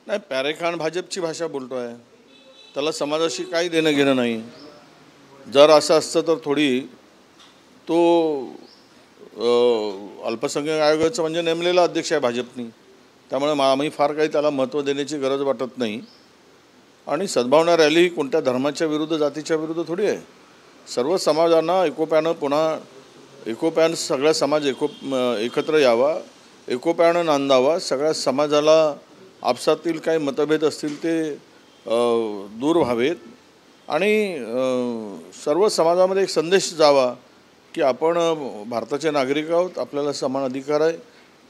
नाही, पॅरेखान भाजपची भाषा बोलतो आहे, त्याला समाजाशी काही देणं घेणं नाही. जर असं असतं तर थोडी तो अल्पसंख्याक आयोगाचं म्हणजे नेमलेला अध्यक्ष आहे भाजपनी, त्यामुळे आम्ही फार काही त्याला महत्त्व देण्याची गरज वाटत नाही. आणि सद्भावना रॅली ही कोणत्या धर्माच्या विरुद्ध जातीच्या विरुद्ध थोडी आहे. सर्व समाजांना एकोप्यानं सगळा समाज एकत्र यावा, एकोप्यानं नांदावा, सगळ्या समाजाला आपसातील काही मतभेद असतील ते दूर व्हावेत आणि सर्व समाजामध्ये एक संदेश जावा की आपण भारताचे नागरिक आहोत, आपल्याला समान अधिकार आहे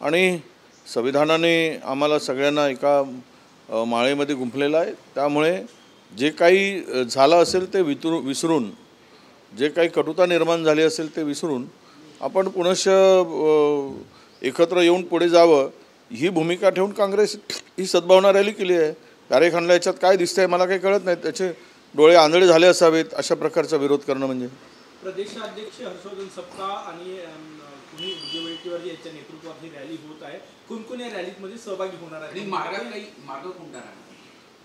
आणि संविधानाने आम्हाला सगळ्यांना एका माळेमध्ये गुंफलेलं आहे. त्यामुळे जे काही झालं असेल ते विसरून, जे काही कटुता निर्माण झाली असेल ते विसरून आपण पुनश्च एकत्र येऊन पुढे जावं ही भूमिका ठेवून काँग्रेस ही सद्भावना रॅली केली आहे. पॅरेखानला याच्यात काय दिसतंय मला काही कळत नाही. त्याचे डोळे आंधळे झाले असावेत अशा प्रकारचा विरोध करणं म्हणजे. प्रदेशाध्यक्ष हर्षवर्धन सपकाळ आणि वडेट्टीवार यांच्या नेतृत्वात ही रॅली होत आहे. कोण या रॅलीमध्ये सहभागी होणार आहे?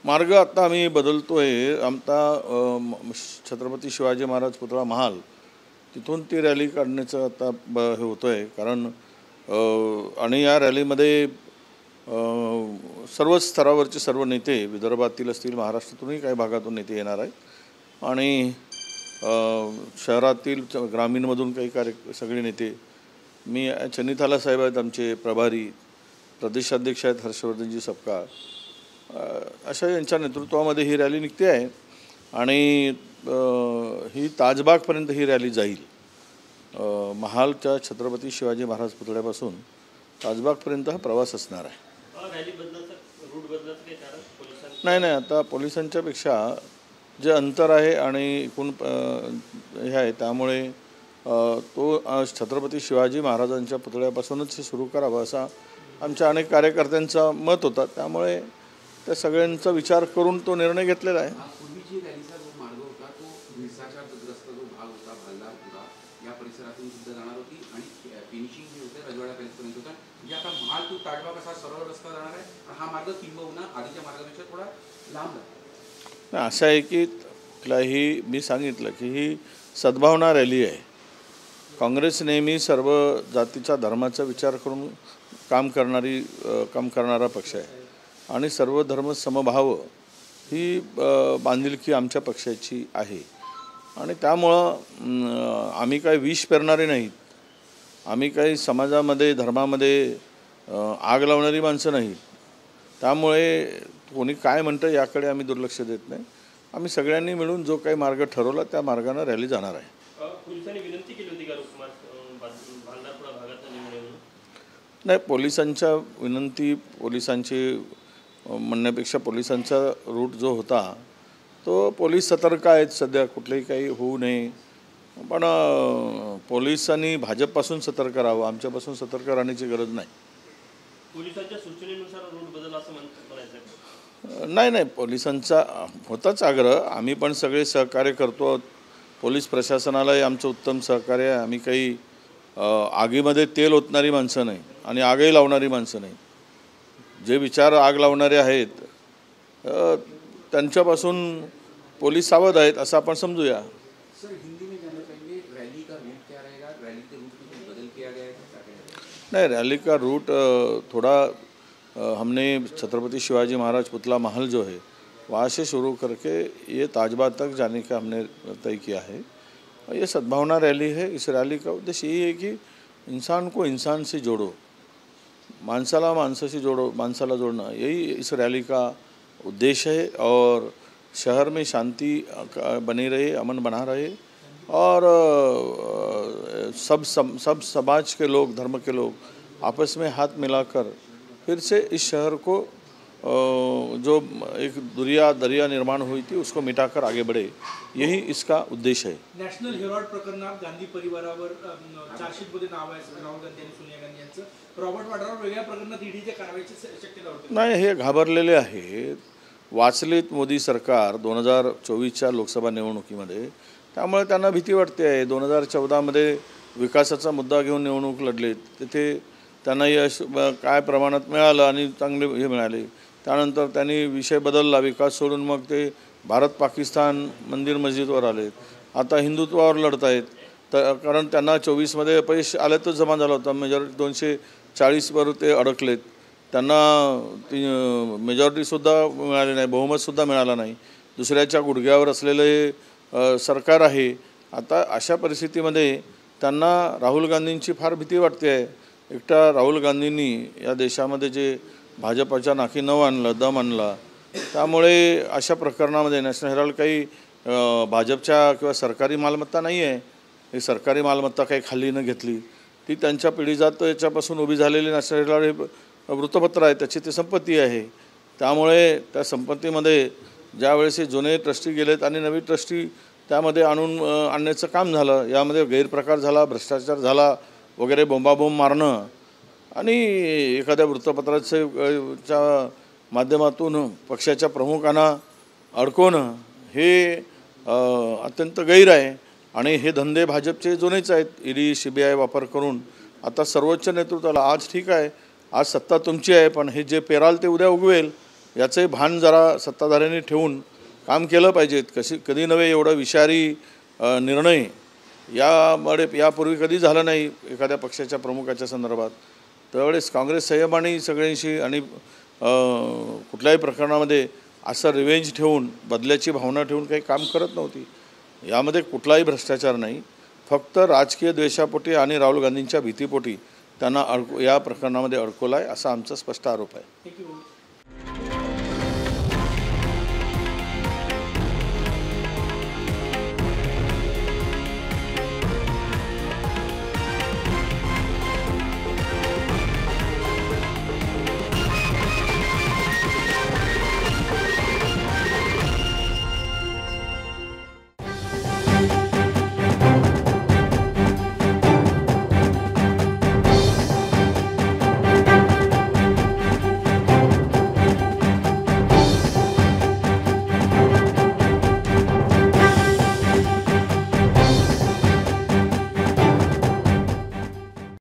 मार्ग आता आम्ही बदलतोय. आमचा छत्रपती शिवाजी महाराज पुतळा महाल तिथून ती रॅली काढण्याचं आता हे होतं आहे. कारण आणि या रॅलीमध्ये सर्व स्तरावरचे सर्व नेते, विदर्भातील असतील, महाराष्ट्रातूनही काही भागातून नेते येणार आहेत आणि शहरातील ग्रामीणमधून काही सगळे नेते. मी चन्नीथाला साहेब आहेत आमचे प्रभारी, प्रदेशाध्यक्ष आहेत हर्षवर्धनजी सपकाळ, अशा यांच्या नेतृत्वामध्ये ही रॅली निघते आहे आणि ही ताजबागपर्यंत ही रॅली जाईल. महालच्या छत्रपती शिवाजी महाराज पुतळ्यापासून ताजबागपर्यंत हा प्रवास असणार आहे. नाही, आता पोलिसांच्या पेक्षा जे अंतर आहे आणि एकूण हे आहे त्यामुळे तो छत्रपती शिवाजी महाराजांच्या पुतळ्यापासूनच हे सुरू करावं असा आमच्या अनेक कार्यकर्त्यांचा मत होता. त्यामुळे त्या सगळ्यांचा विचार करून तो निर्णय घेतलेला आहे. असं आहे की कुठलाही मी सांगितलं की ही सद्भावना रॅली आहे. काँग्रेस नेहमी सर्व जातीचा धर्माचा विचार करून काम करणारा पक्ष आहे आणि सर्व धर्म समभाव ही बांधिलकी आमच्या पक्षाची आहे आणि त्यामुळं आम्ही काही विष पेरणारे नाहीत. आम्ही काही समाजामध्ये धर्मामध्ये आग लावणारी माणसं नाहीत. त्यामुळे कोणी काय म्हणतं याकडे आम्ही दुर्लक्ष देत नाही. आम्ही सगळ्यांनी मिळून जो काही मार्ग ठरवला त्या मार्गाने रॅली जाणार आहे. नाही, पोलिसांच्या विनंती, पोलिसांची म्हणण्यापेक्षा पोलिसांचा रूट जो होता तो पोलीस सतर्क आहेत सध्या, कुठलेही काही होऊ नये. पण पोलिसांनी भाजपपासून सतर्क राहावं, आमच्यापासून सतर्क राहण्याची गरज नाही. पोलिसांच्या सूचनेनुसार रूट बदल असं म्हणायचं? नाही, पोलिसांचा होताच आग्रह. आम्ही पण सगळे सहकार्य करतो. पोलीस प्रशासनालाही आमचं उत्तम सहकार्य आहे. आम्ही काही आगीमध्ये तेल ओतणारी माणसं नाही आणि आगही लावणारी माणसं नाही. जे विचार आग लावणारे आहेत त्यांच्यापासून पोलीस सावध आहेत असं आपण समजूया. नहीं, रैली का रूट थोड़ा हमने छत्रपति शिवाजी महाराज पुतला महल जो है वहाँ से शुरू करके ये ताजबाग तक जाने का हमने तय किया है. ये सद्भावना रैली है. इस रैली का उद्देश्य यही है कि इंसान को इंसान से जोड़ो, मानसाला मानसाशी जोड़ो, मानसाला जोड़ना, यही इस रैली का उद्देश्य है. और शहर में शांति बनी रहे, अमन बना रहे और सब समाज के लोग, धर्म के लोग आपस में हाथ मिलाकर फिर से इस शहर को जो एक दरिया निर्माण हुई थी उसको मिटाकर आगे बढ़े, यही इसका उद्देश्य है. नॅशनल हेराल्ड प्रकरणात गांधी परिवारावर चार्जशीटमध्ये नाव आहे राहुल गांधी आणि सोनिया गांधी यांचं. रॉबर्ट वाड्रावर वेगळ्या प्रकरणात ईडीच्या कारवाईची शक्यता होती. नाही, हे घाबरलेले आहेत. वाचलेत मोदी सरकार 2024च्या लोकसभा निवडणुकीमध्ये, त्यामुळे त्यांना भीती वाटते आहे. 2014मध्ये विकासाचा मुद्दा घेऊन निवडणूक लढलेत, तिथे त्यांना यश काय प्रमाणात मिळालं आणि चांगले हे मिळाले. त्यानंतर त्यांनी विषय बदलला, विकास सोडून मग ते भारत पाकिस्तान मंदिर मस्जिदवर आले. आता हिंदुत्वावर लढत आहेत. तर कारण त्यांना 24मध्ये अपयश आल्यातच जमा झाला होता. मेजॉरिटी 240वर ते अडकलेत. त्यांना ती मेजॉरिटीसुद्धा मिळाली नाही, बहुमतसुद्धा मिळाला नाही. दुसऱ्याच्या गुडघ्यावर असलेले सरकार आहे. आता अशा परिस्थितीमध्ये त्यांना राहुल गांधींची फार भीती वाटते आहे. एकटा राहुल गांधींनी या देशामध्ये जे भाजपाच्या नाकी नऊ आणलं, दम आणला, त्यामुळे अशा प्रकरणामध्ये नॅशनल हेराल्ड काही भाजपच्या किंवा सरकारी मालमत्ता नाही आहे. ही सरकारी मालमत्ता काही खाली न घेतली, ती त्यांच्या पिढीजात याच्यापासून उभी झालेली नॅशनल हेराल्ड हे वृत्तपत्र आहे, त्याची ती संपत्ती आहे. त्यामुळे त्या संपत्तीमध्ये ज्यावेळेस हे जुने ट्रस्टी गेलेत आणि नवी ट्रस्टी त्यामध्ये आणण्याचं काम झालं, यामध्ये गैरप्रकार झाला, भ्रष्टाचार झाला वगैरे, बोंबाबोंब मारणं आणि एखाद्या वृत्तपत्राच्या माध्यमातून पक्षाच्या प्रमुखांना अडकवणं हे अत्यंत गैर आहे. आणि हे धंदे भाजपचे जुनेच आहेत. ईडी CBI वापर करून आता सर्वोच्च नेतृत्वाला आज ठीक आहे, आज सत्ता तुमची आहे, पण हे जे पेराल ते उद्या उगवेल याचे भान जरा सत्ताधाऱ्यांनी ठेवून काम केलं पाहिजेत. कधी नव्हे एवढं विषारी निर्णय यापूर्वी कधी झाला नाही एखाद्या पक्षाच्या प्रमुखाच्या संदर्भात. त्यावेळेस काँग्रेस संयमाने सगळ्यांशी आणि कुठल्याही प्रकरणामध्ये असं रिव्हेंज ठेवून, बदल्याची भावना ठेवून काही काम करत नव्हती. यामध्ये कुठलाही भ्रष्टाचार नाही, फक्त राजकीय द्वेषापोटी आणि राहुल गांधींच्या भीतीपोटी त्यांना या प्रकरणामध्ये अडकवलं आहे, असा आमचा स्पष्ट आरोप आहे.